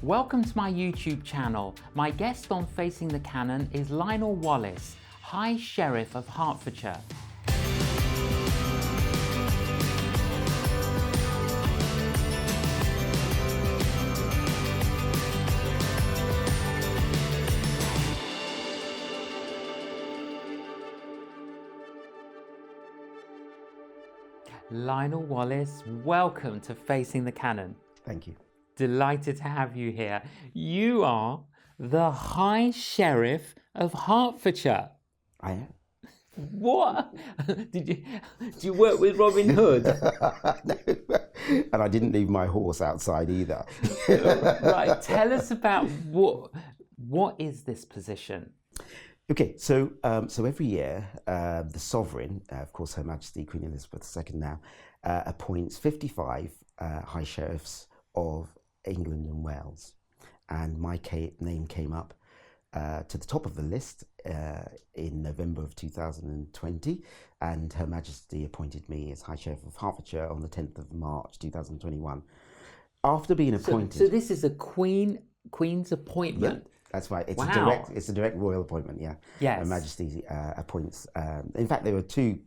Welcome to my YouTube channel. My guest on Facing the Canon is Lionel Wallace, High Sheriff of Hertfordshire. Lionel Wallace, welcome to Facing the Canon. Thank you. Delighted to have you here. You are the High Sheriff of Hertfordshire. I am. What? Do you work with Robin Hood? No. And I didn't leave my horse outside either. Right, tell us about what is this position? Okay, so every year the Sovereign, of course Her Majesty Queen Elizabeth II now, appoints 55 High Sheriffs of England and Wales, and my name came up to the top of the list in November of 2020, and Her Majesty appointed me as High Sheriff of Hertfordshire on the 10th of March 2021. After being appointed, so this is a Queen's appointment. Yeah, that's right. It's Wow. a direct royal appointment. Yeah. Yes. Her Majesty appoints. In fact, there were two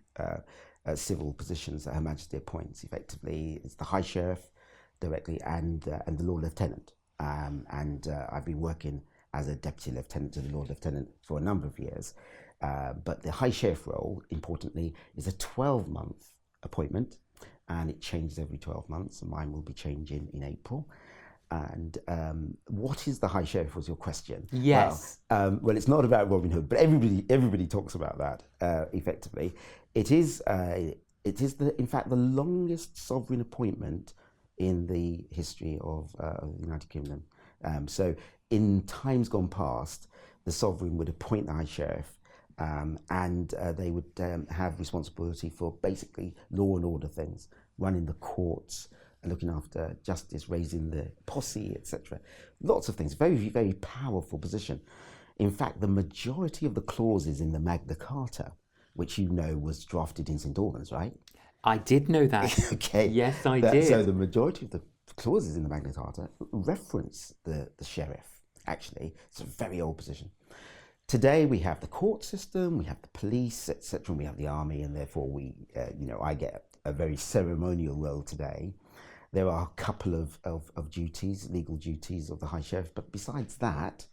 civil positions that Her Majesty appoints. Effectively, it's the High Sheriff directly and the Lord Lieutenant. I've been working as a Deputy Lieutenant to the Lord Lieutenant for a number of years. But the High Sheriff role, importantly, is a 12-month appointment, and it changes every 12 months, and mine will be changing in April. And what is the High Sheriff was your question? Yes. Well, it's not about Robin Hood, but everybody talks about that. Effectively, it is in fact the longest sovereign appointment in the history of the United Kingdom. So in times gone past, the Sovereign would appoint the High Sheriff, and they would have responsibility for basically law and order things, running the courts, looking after justice, raising the posse, etc. Lots of things. Very, very powerful position. In fact, the majority of the clauses in the Magna Carta, which you know was drafted in St. Albans, right? I did know that. Okay. Yes, I did. So the majority of the clauses in the Magna Carta reference the sheriff, actually. It's a very old position. Today we have the court system, we have the police, etc., and we have the army, and therefore I get a very ceremonial role today. There are a couple of duties, legal duties of the High Sheriff, but besides that,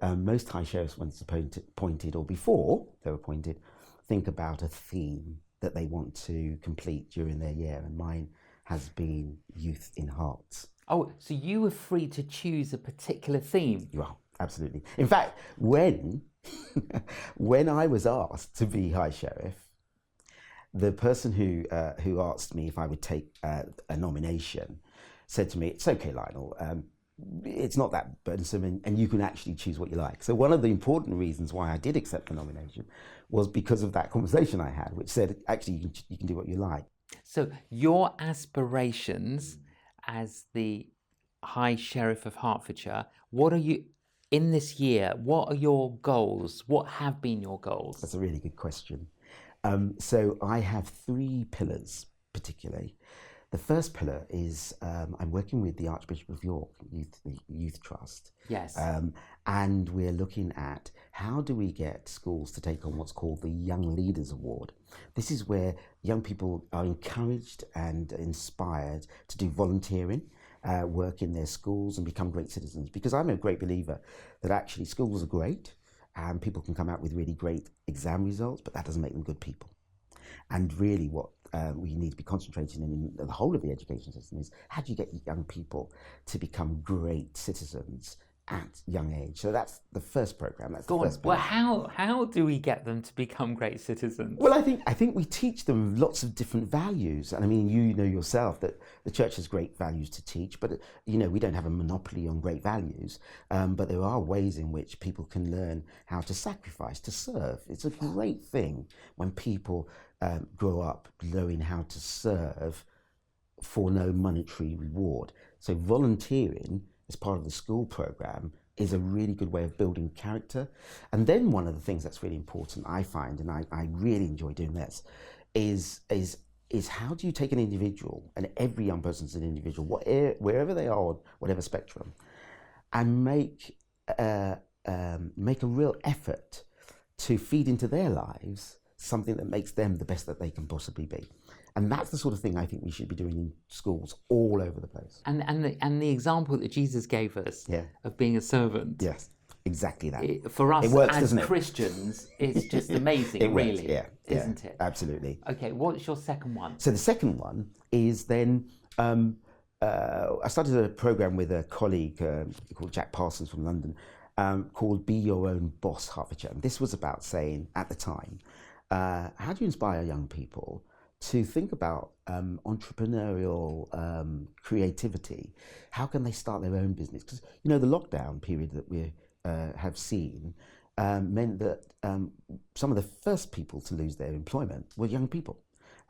most High Sheriffs, once appointed or before they're appointed, think about a theme that they want to complete during their year, and mine has been Youth in Hearts. Oh, so you were free to choose a particular theme? You are, absolutely. In fact, when I was asked to be High Sheriff, the person who asked me if I would take a nomination said to me, "It's okay, Lionel, it's not that burdensome, and you can actually choose what you like." So one of the important reasons why I did accept the nomination was because of that conversation I had, which said, actually, you can do what you like. So your aspirations as the High Sheriff of Hertfordshire, what are you, in this year, what are your goals? What have been your goals? That's a really good question. So I have three pillars, particularly. The first pillar is I'm working with the Archbishop of York Youth Trust. Yes. And we're looking at how do we get schools to take on what's called the Young Leaders Award. This is where young people are encouraged and inspired to do volunteering work in their schools and become great citizens. Because I'm a great believer that actually schools are great and people can come out with really great exam results, but that doesn't make them good people. And really what we need to be concentrating in the whole of the education system is how do you get young people to become great citizens at young age? So that's the first program. That's the first pillar. Well, how do we get them to become great citizens? Well, I think we teach them lots of different values. And I mean, you know yourself that the church has great values to teach, but we don't have a monopoly on great values. But there are ways in which people can learn how to sacrifice, to serve. It's a great thing when people grow up knowing how to serve for no monetary reward. So volunteering as part of the school program is a really good way of building character. And then one of the things that's really important, I find, and I really enjoy doing this, is how do you take an individual, and every young person's an individual, wherever they are, whatever spectrum, and make a real effort to feed into their lives something that makes them the best that they can possibly be. And that's the sort of thing I think we should be doing in schools all over the place. And the example that Jesus gave us of being a servant. Yes, exactly that. For us it works, as doesn't Christians, it's just amazing, it works, really, isn't it? Absolutely. Okay, what's your second one? So the second one is then, I started a program with a colleague called Jack Parsons from London, called Be Your Own Boss Hertfordshire. And this was about saying, at the time, how do you inspire young people to think about entrepreneurial creativity? How can they start their own business? Because, you know, the lockdown period that we have seen meant that some of the first people to lose their employment were young people.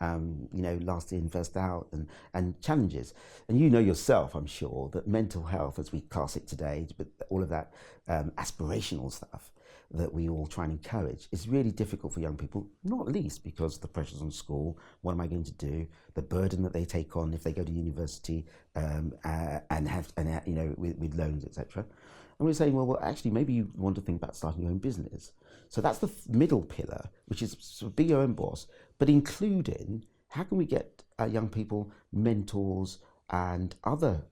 You know, last in, first out, and challenges. And you know yourself, I'm sure, that mental health, as we class it today, but all of that aspirational stuff that we all try and encourage, is really difficult for young people, not least because the pressures on school, what am I going to do, the burden that they take on if they go to university and you know, with loans, etc. And we're saying, well, actually, maybe you want to think about starting your own business. So that's the middle pillar, which is sort of be your own boss, but including how can we get young people mentors and other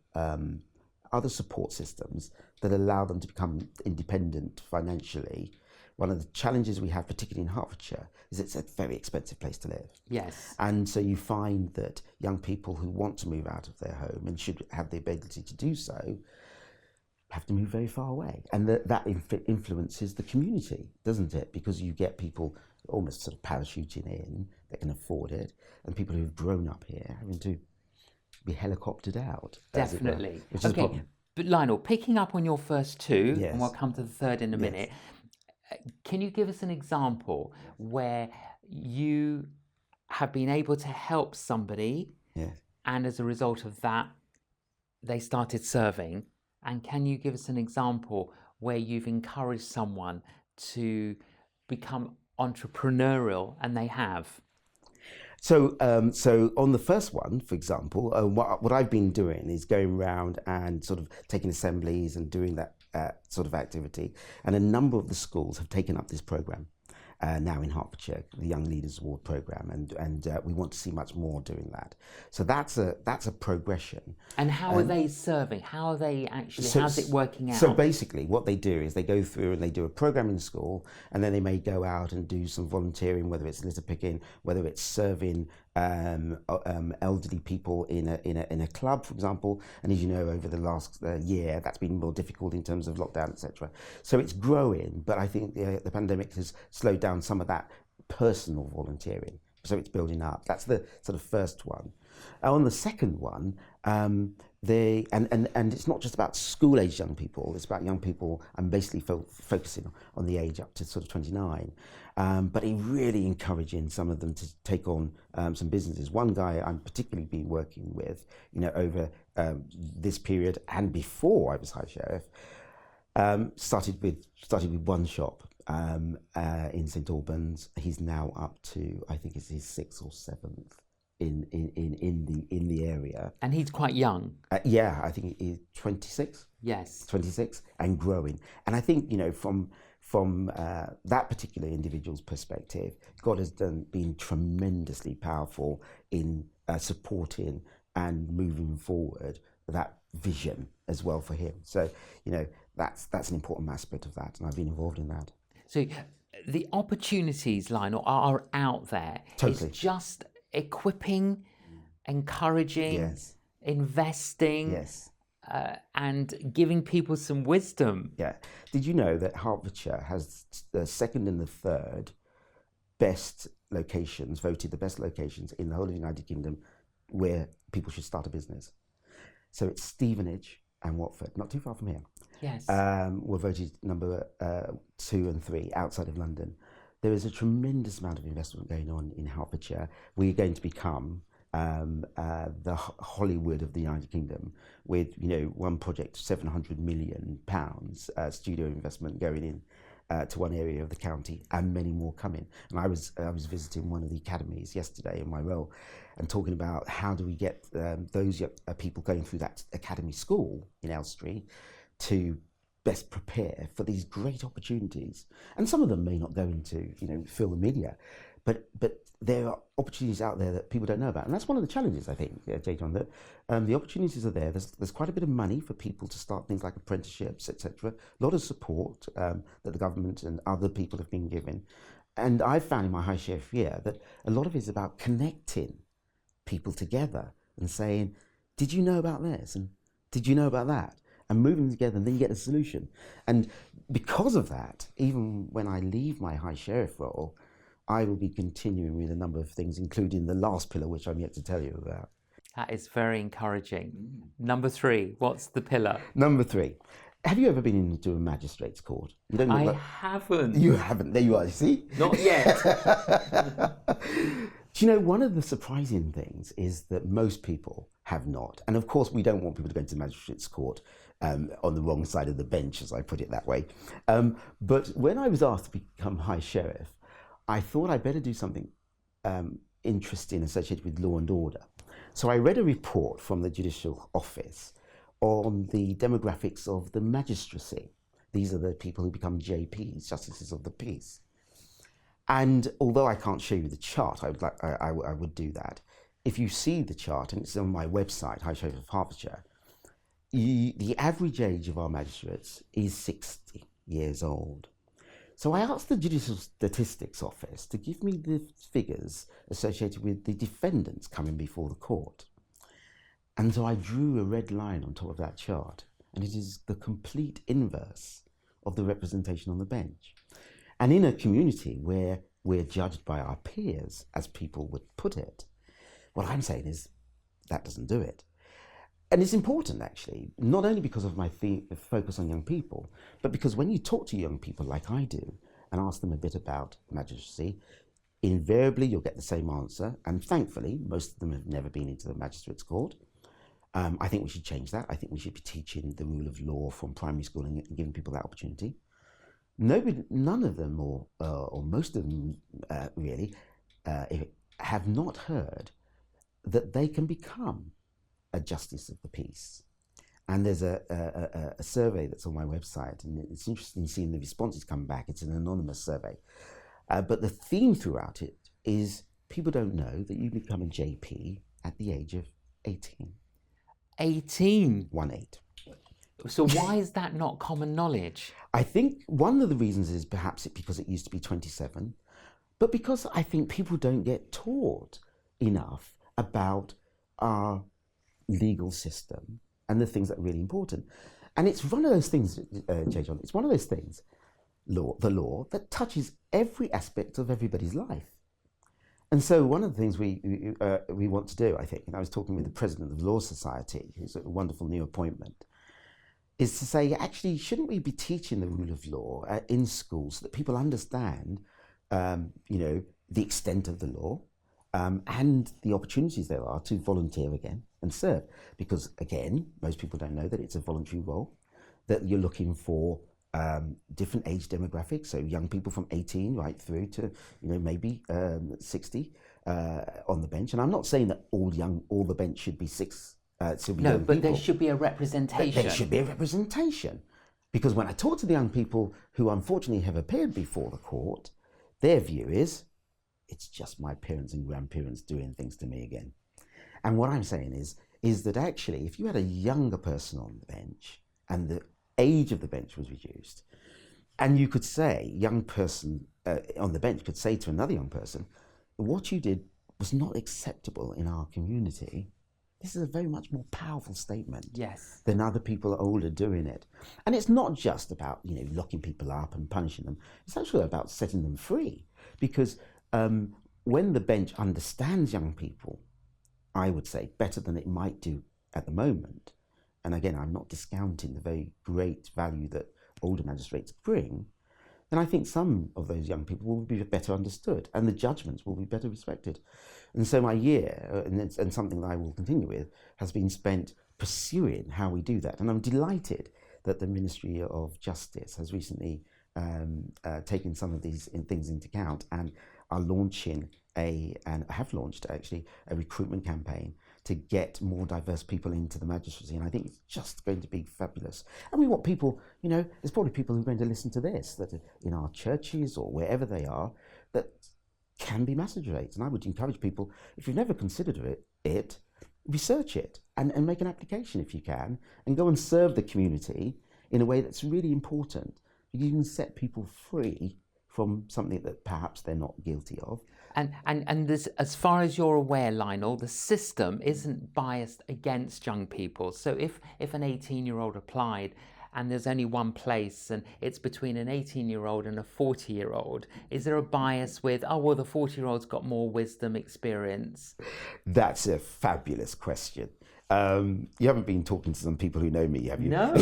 support systems that allow them to become independent financially. One of the challenges we have, particularly in Hertfordshire, is it's a very expensive place to live. Yes. And so you find that young people who want to move out of their home and should have the ability to do so have to move very far away. And that influences the community, doesn't it? Because you get people almost sort of parachuting in that can afford it, and people who've grown up here having to be helicoptered out. Definitely. Which is a problem. But Lionel, picking up on your first two, Yes. and we'll come to the third in a minute, can you give us an example where you have been able to help somebody, and as a result of that, they started serving? And can you give us an example where you've encouraged someone to become entrepreneurial and they have? So on the first one, for example, what I've been doing is going around and sort of taking assemblies and doing that sort of activity. And a number of the schools have taken up this program now in Hertfordshire, the Young Leaders Award program, and we want to see much more doing that. So that's a progression. And how are they serving? How are they actually? How's it working out? So basically, what they do is they go through and they do a program in school, and then they may go out and do some volunteering, whether it's litter picking, whether it's serving elderly people in a club, for example. And as you know, over the last year, that's been more difficult in terms of lockdown, etc. So it's growing, but I think the pandemic has slowed down some of that personal volunteering. So it's building up. That's the sort of first one. On the second one, and it's not just about school-age young people. It's about young people. I'm basically focusing on the age up to sort of 29, but really encouraging some of them to take on some businesses. One guy I'm particularly been working with, you know, over this period and before I was High Sheriff, started with one shop in St Albans. He's now up to, I think it's his 6th or 7th. In the area, and he's quite young. I think he's 26. Yes, 26 and growing. And I think, you know, from that particular individual's perspective, God has been tremendously powerful in supporting and moving forward that vision as well for him. So, you know, that's an important aspect of that, and I've been involved in that. So the opportunities, Lionel, are out there. Totally. It's just equipping, encouraging, investing, and giving people some wisdom. Yeah. Did you know that Hertfordshire has the second and the third best locations, voted the best locations in the whole of the United Kingdom where people should start a business? So it's Stevenage and Watford, not too far from here. Yes. Were voted number 2 and 3 outside of London. There is a tremendous amount of investment going on in Hertfordshire. We're going to become the Hollywood of the United Kingdom, with, you know, one project, £700 million studio investment going in to one area of the county, and many more coming. And I was visiting one of the academies yesterday in my role, and talking about how do we get those people going through that academy school in Elstree to best prepare for these great opportunities. And some of them may not go into, film and media, but there are opportunities out there that people don't know about. And that's one of the challenges, I think, J.John, that the opportunities are there. There's quite a bit of money for people to start things like apprenticeships, etc. A lot of support that the government and other people have been given. And I've found in my High Sheriff year that a lot of it is about connecting people together and saying, did you know about this? And did you know about that? And moving them together, and then you get a solution. And because of that, even when I leave my High Sheriff role, I will be continuing with a number of things, including the last pillar, which I'm yet to tell you about. That is very encouraging. Number 3, what's the pillar? Number 3. Have you ever been into a magistrate's court? You don't I haven't. You haven't. There you are, you see? Not yet. Do you know, one of the surprising things is that most people have not. And of course, we don't want people to go into the magistrate's court on the wrong side of the bench, as I put it that way. But when I was asked to become High Sheriff, I thought I'd better do something interesting associated with law and order. So I read a report from the Judicial Office on the demographics of the magistracy. These are the people who become JPs, Justices of the Peace. And although I can't show you the chart, I would do that. If you see the chart, and it's on my website, High Sheriff of Hertfordshire, the average age of our magistrates is 60 years old. So I asked the Judicial Statistics Office to give me the figures associated with the defendants coming before the court. And so I drew a red line on top of that chart, and it is the complete inverse of the representation on the bench. And in a community where we're judged by our peers, as people would put it, what I'm saying is that doesn't do it. And it's important, actually, not only because of my focus on young people, but because when you talk to young people like I do and ask them a bit about magistracy, invariably you'll get the same answer. And thankfully, most of them have never been into the magistrate's court. I think we should change that. I think we should be teaching the rule of law from primary school and giving people that opportunity. None of them, or most of them really, have not heard that they can become a Justice of the Peace. And there's a survey that's on my website, and it's interesting seeing the responses come back. It's an anonymous survey. But the theme throughout it is people don't know that you become a JP at the age of 18. 18? 18. So why is that not common knowledge? I think one of the reasons is perhaps because it used to be 27, but because I think people don't get taught enough about our legal system and the things that are really important. And it's one of those things, J.John, it's one of those things, the law, that touches every aspect of everybody's life. And so one of the things we want to do, I think, and I was talking with the president of the Law Society, who's a wonderful new appointment, is to say, actually, shouldn't we be teaching the rule of law in schools so that people understand, the extent of the law and the opportunities there are to volunteer again and serve? Because, again, most people don't know that it's a voluntary role, that you're looking for different age demographics, so young people from 18 right through to maybe 60 on the bench. And I'm not saying that all the bench should be no, but people. There should be a representation. There should be a representation, because when I talk to the young people who unfortunately have appeared before the court, their view is it's just my parents and grandparents doing things to me again. And what I'm saying is that actually, if you had a younger person on the bench and the age of the bench was reduced, and you could say, young person on the bench could say to another young person, what you did was not acceptable in our community. This is a very much more powerful statement, yes, than other people older doing it. And it's not just about locking people up and punishing them. It's actually about setting them free, because when the bench understands young people, I would say, better than it might do at the moment, and again, I'm not discounting the very great value that older magistrates bring, then I think some of those young people will be better understood and the judgments will be better respected. And so my year, and something that I will continue with, has been spent pursuing how we do that. And I'm delighted that the Ministry of Justice has recently taken some of these things into account and are launching and have launched actually a recruitment campaign to get more diverse people into the magistracy, and I think it's just going to be fabulous. And we want people, there's probably people who are going to listen to this, that are in our churches or wherever they are, that can be magistrates. And I would encourage people, if you've never considered it, research it and make an application if you can, and go and serve the community in a way that's really important. You can set people free from something that perhaps they're not guilty of. And this, as far as you're aware, Lionel, the system isn't biased against young people. So if an 18-year-old applied and there's only one place and it's between an 18-year-old and a 40-year-old, is there a bias with, oh, well, the 40-year-old's got more wisdom, experience? That's a fabulous question. You haven't been talking to some people who know me, have you? No,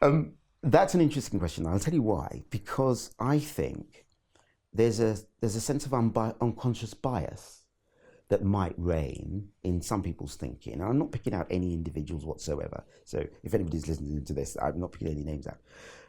no. That's an interesting question. I'll tell you why. Because I think there's a sense of unconscious bias that might reign in some people's thinking. And I'm not picking out any individuals whatsoever. So if anybody's listening to this, I'm not picking any names out.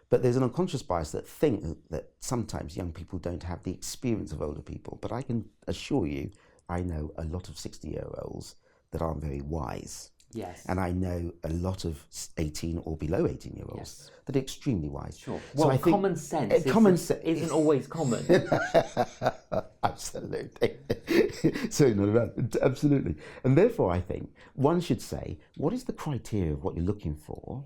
But there's an unconscious bias that think that sometimes young people don't have the experience of older people. But I can assure you, I know a lot of 60-year-olds that aren't very wise. Yes. And I know a lot of 18 or below 18-year-olds yes. that are extremely wise. Sure. So well, I think common sense isn't always common. Absolutely. So not about it. Absolutely. And therefore, I think one should say, what is the criteria of what you're looking for?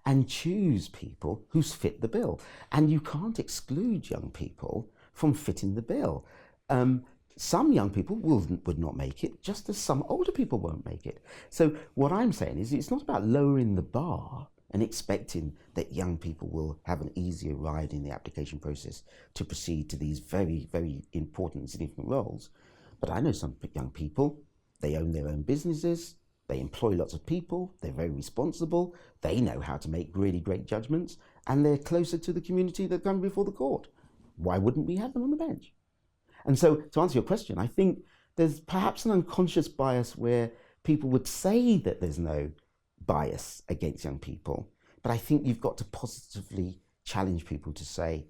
And choose people who fit the bill. And you can't exclude young people from fitting the bill. Some young people would not make it, just as some older people won't make it. So what I'm saying is it's not about lowering the bar and expecting that young people will have an easier ride in the application process to proceed to these very, very important and significant roles. But I know some young people, they own their own businesses, they employ lots of people, they're very responsible, they know how to make really great judgments, and they're closer to the community that come before the court. Why wouldn't we have them on the bench? And so, to answer your question, I think there's perhaps an unconscious bias where people would say that there's no bias against young people, but I think you've got to positively challenge people to say,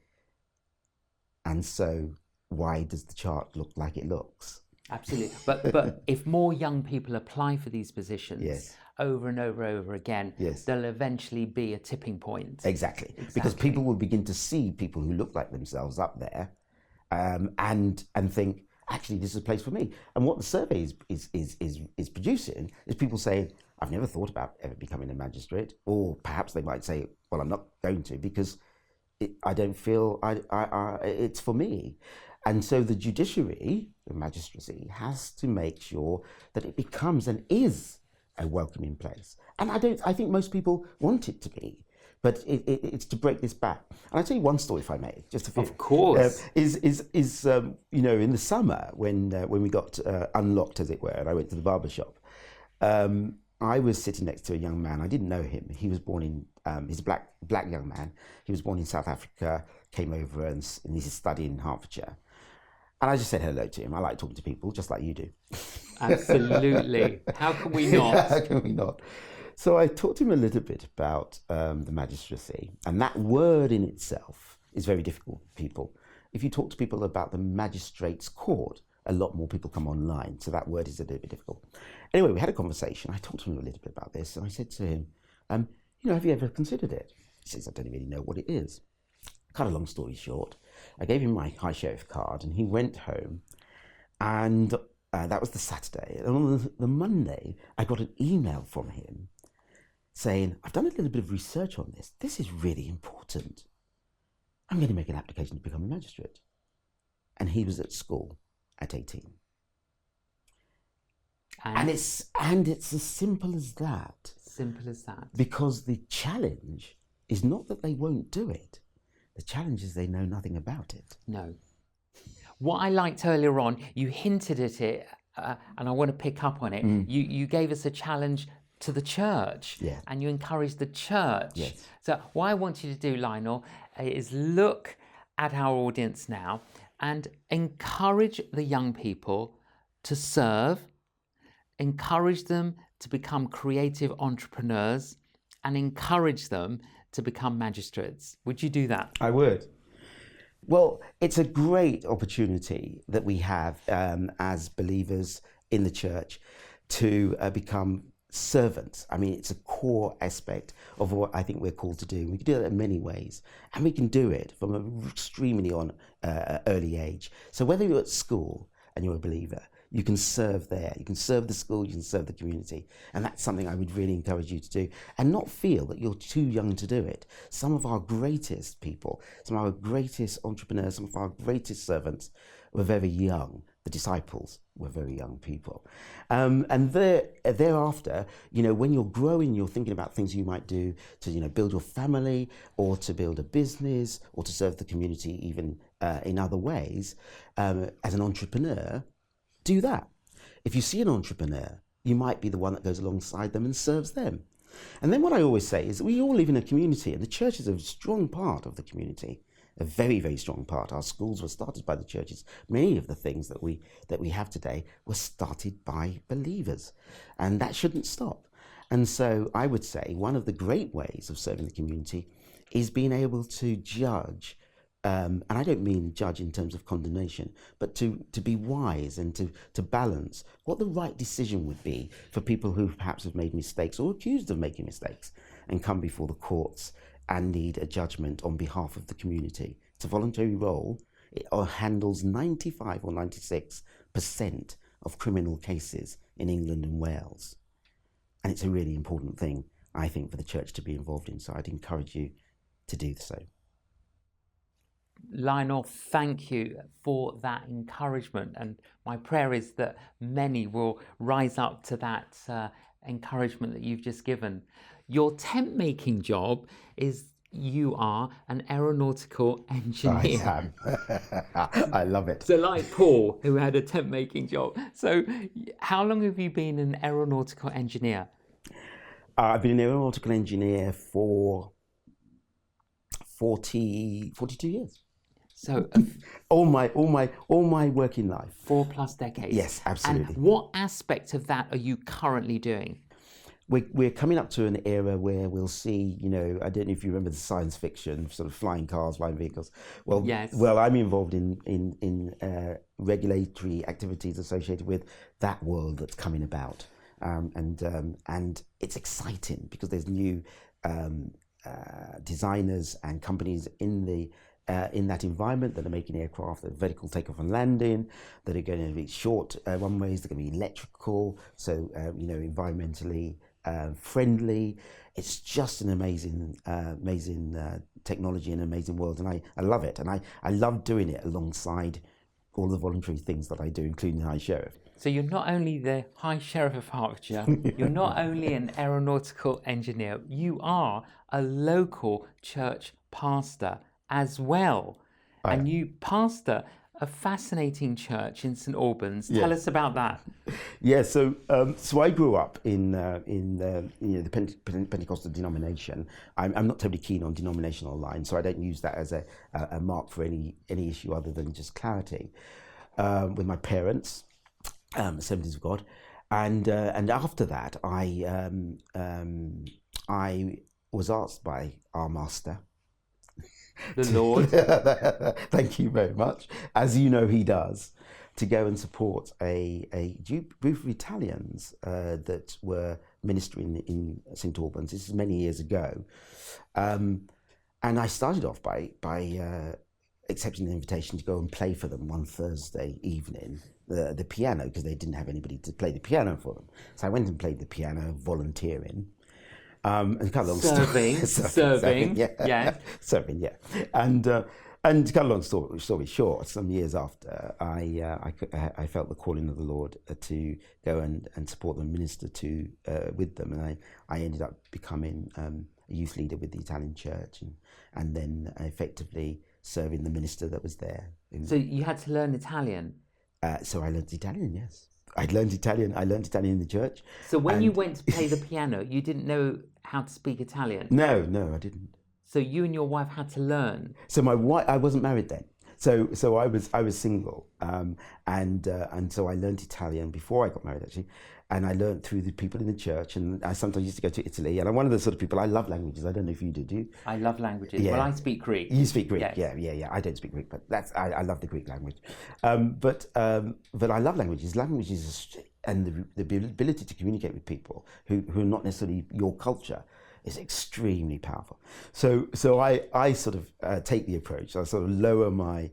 and so why does the chart look like it looks? Absolutely. But if more young people apply for these positions yes. over and over again, yes. there'll eventually be a tipping point. Exactly. Because people will begin to see people who look like themselves up there, and think, actually, this is a place for me. And what the survey is producing is people saying, I've never thought about ever becoming a magistrate, or perhaps they might say, well, I'm not going to because I don't feel it's for me. And so the judiciary, the magistracy, has to make sure that it becomes and is a welcoming place. And I think most people want it to be. But it's to break this back. And I'll tell you one story, if I may, just a few. Of course. In the summer when we got unlocked, as it were, and I went to the barber shop, I was sitting next to a young man. I didn't know him. He was born in, he's a black young man. He was born in South Africa, came over and he's studying in Hertfordshire. And I just said hello to him. I like talking to people, just like you do. Absolutely. How can we not? How can we not? So I talked to him a little bit about the magistracy, and that word in itself is very difficult for people. If you talk to people about the magistrate's court, a lot more people come online, so that word is a little bit difficult. Anyway, we had a conversation. I talked to him a little bit about this, and I said to him, have you ever considered it? He says, I don't really know what it is. Cut a long story short, I gave him my High Sheriff card, and he went home, and that was the Saturday. And on the Monday, I got an email from him saying, I've done a little bit of research on this. This is really important. I'm going to make an application to become a magistrate. And he was at school at 18. And it's as simple as that. Simple as that. Because the challenge is not that they won't do it. The challenge is they know nothing about it. No. What I liked earlier on, you hinted at it, and I want to pick up on it. You gave us a challenge to the church, and you encouraged the church. Yes. So what I want you to do, Lionel, is look at our audience now and encourage the young people to serve, encourage them to become creative entrepreneurs, and encourage them to become magistrates. Would you do that? I would. Well, it's a great opportunity that we have as believers in the church to become servants. I mean, it's a core aspect of what I think we're called to do. We can do that in many ways, and we can do it from an extremely early age. So whether you're at school and you're a believer, you can serve there. You can serve the school, you can serve the community. And that's something I would really encourage you to do, and not feel that you're too young to do it. Some of our greatest people, some of our greatest entrepreneurs, some of our greatest servants were very young. The disciples were very young people. And thereafter, when you're growing, you're thinking about things you might do to, build your family, or to build a business, or to serve the community even in other ways. As an entrepreneur, do that. If you see an entrepreneur, you might be the one that goes alongside them and serves them. And then what I always say is we all live in a community, and the church is a strong part of the community, a very, very strong part. Our schools were started by the churches. Many of the things that we have today were started by believers, and that shouldn't stop. And so I would say one of the great ways of serving the community is being able to judge. And I don't mean judge in terms of condemnation, but to be wise and to balance what the right decision would be for people who perhaps have made mistakes or accused of making mistakes and come before the courts and need a judgment on behalf of the community. It's a voluntary role. It handles 95 or 96% of criminal cases in England and Wales. And it's a really important thing, I think, for the church to be involved in. So I'd encourage you to do so. Lionel, thank you for that encouragement, and my prayer is that many will rise up to that encouragement that you've just given. Your tent making job is you are an aeronautical engineer. I am. I love it. So like Paul, who had a tent making job. So how long have you been an aeronautical engineer? I've been an aeronautical engineer for 42 years. So all my working life. 4+ decades. Yes, absolutely. And what aspect of that are you currently doing? We're coming up to an era where we'll see, I don't know if you remember the science fiction, sort of flying cars, flying vehicles. Well, yes. Well, I'm involved in regulatory activities associated with that world that's coming about, and it's exciting because there's new designers and companies in that environment that are making aircraft that are vertical takeoff and landing, that are going to be short runways, they're going to be electrical, so environmentally friendly. It's just an amazing technology and amazing world, and I love it, and I love doing it alongside all the voluntary things that I do, including High Sheriff. So you're not only the High Sheriff of Hertfordshire, you're not only an aeronautical engineer, you are a local church pastor as well. And you pastor a fascinating church in St Albans. Tell us about that. Yeah, so I grew up in the Pentecostal denomination. I'm not totally keen on denominational lines, so I don't use that as a mark for any issue other than just clarity. With my parents, Assemblies of God, and after that, I was asked by our master, the Lord, thank you very much, as you know he does, to go and support a group of Italians that were ministering in St Albans. This is many years ago, and I started off by accepting an invitation to go and play for them one Thursday evening, the piano, because they didn't have anybody to play the piano for them. So I went and played the piano, volunteering. And kind of long serving, yeah. Serving, yeah. And to cut a long story short, some years after, I felt the calling of the Lord to go and support them, minister with them, and I ended up becoming a youth leader with the Italian church, and then effectively serving the minister that was there. So you had to learn Italian? So I learned Italian, yes. I learned Italian in the church. So when you went to play the piano, you didn't know how to speak Italian? No, I didn't. So you and your wife had to learn? So my wife, I wasn't married then. So I was single, and so I learned Italian before I got married, actually, and I learned through the people in the church, and I sometimes used to go to Italy, and I'm one of the sort of people, I love languages. I don't know if you do. Do you? I love languages. Yeah. Well, I speak Greek. You speak Greek, yes. Yeah. I don't speak Greek, but I love the Greek language. But I love languages. Language is the ability to communicate with people who are not necessarily your culture is extremely powerful. So I sort of take the approach. I sort of lower my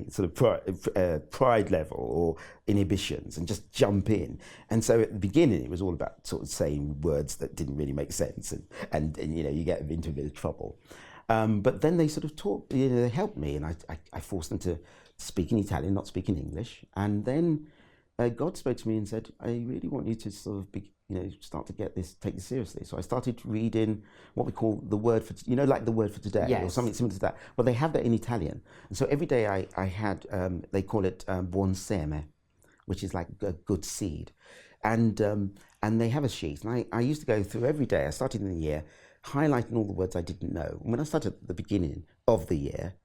sort of pride level or inhibitions and just jump in. And so at the beginning, it was all about sort of saying words that didn't really make sense, and you know, you get into a bit of trouble. But then they sort of taught, you know, they helped me, and I forced them to speak in Italian, not speak in English. And then God spoke to me and said, I really want you to sort of be, you know, start to take this seriously. So I started reading what we call the word for, you know, like the word for today, Yes. or something similar to that. Well, they have that in Italian. And so every day I had, they call it buon seme, which is like a good seed. And they have a sheet. And I used to go through every day. I started in the year, highlighting all the words I didn't know. And when I started at the beginning of the year,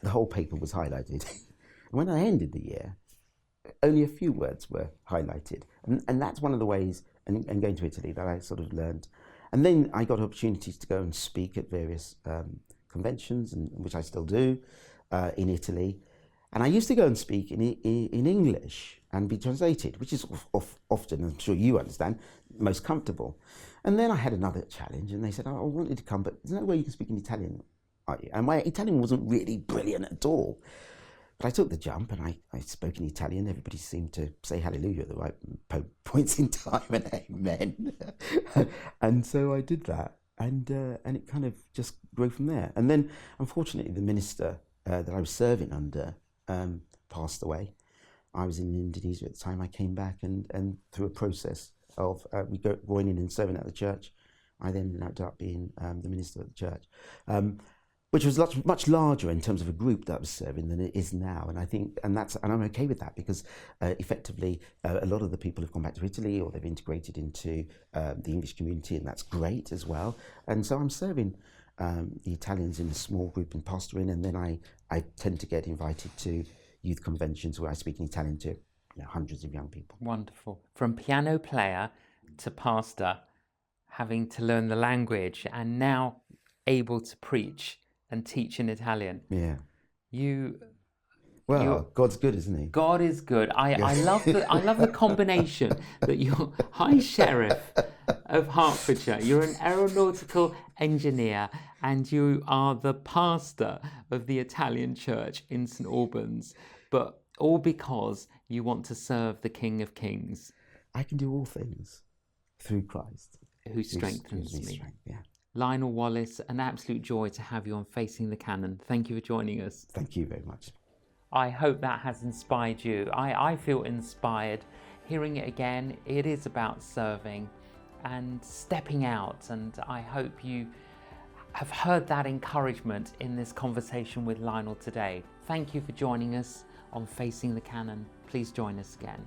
the whole paper was highlighted. And when I ended the year, only a few words were highlighted. And that's one of the ways, and going to Italy, that I sort of learned. And then I got opportunities to go and speak at various conventions, and which I still do in Italy. And I used to go and speak in English and be translated, which is often, I'm sure you understand, most comfortable. And then I had another challenge, and they said, I want you to come, but there's no way you can speak in Italian, are you? And my Italian wasn't really brilliant at all. But I took the jump, and I spoke in Italian. Everybody seemed to say hallelujah at the right points in time, and amen. And so I did that, and it kind of just grew from there. And then, unfortunately, the minister that I was serving under passed away. I was in Indonesia at the time. I came back, and through a process of going in and serving at the church, I then ended up being the minister of the church. Which was much larger in terms of a group that I was serving than it is now, and I think, and I'm okay with that, because effectively a lot of the people have gone back to Italy, or they've integrated into the English community, and that's great as well. And so I'm serving the Italians in a small group in pastoring, and then I tend to get invited to youth conventions where I speak in Italian to, you know, hundreds of young people. Wonderful. From piano player to pastor, having to learn the language, and now able to preach and teach in Italian. Yeah. Well, God's good, isn't he? God is good. I love the combination that you're High Sheriff of Hertfordshire, you're an aeronautical engineer, and you are the pastor of the Italian church in St Albans, but all because you want to serve the King of Kings. I can do all things through Christ, who strengthens me. Strength, yeah. Lionel Wallace, an absolute joy to have you on Facing the Canon. Thank you for joining us. Thank you very much. I hope that has inspired you. I feel inspired. Hearing it again, it is about serving and stepping out, and I hope you have heard that encouragement in this conversation with Lionel today. Thank you for joining us on Facing the Canon. Please join us again.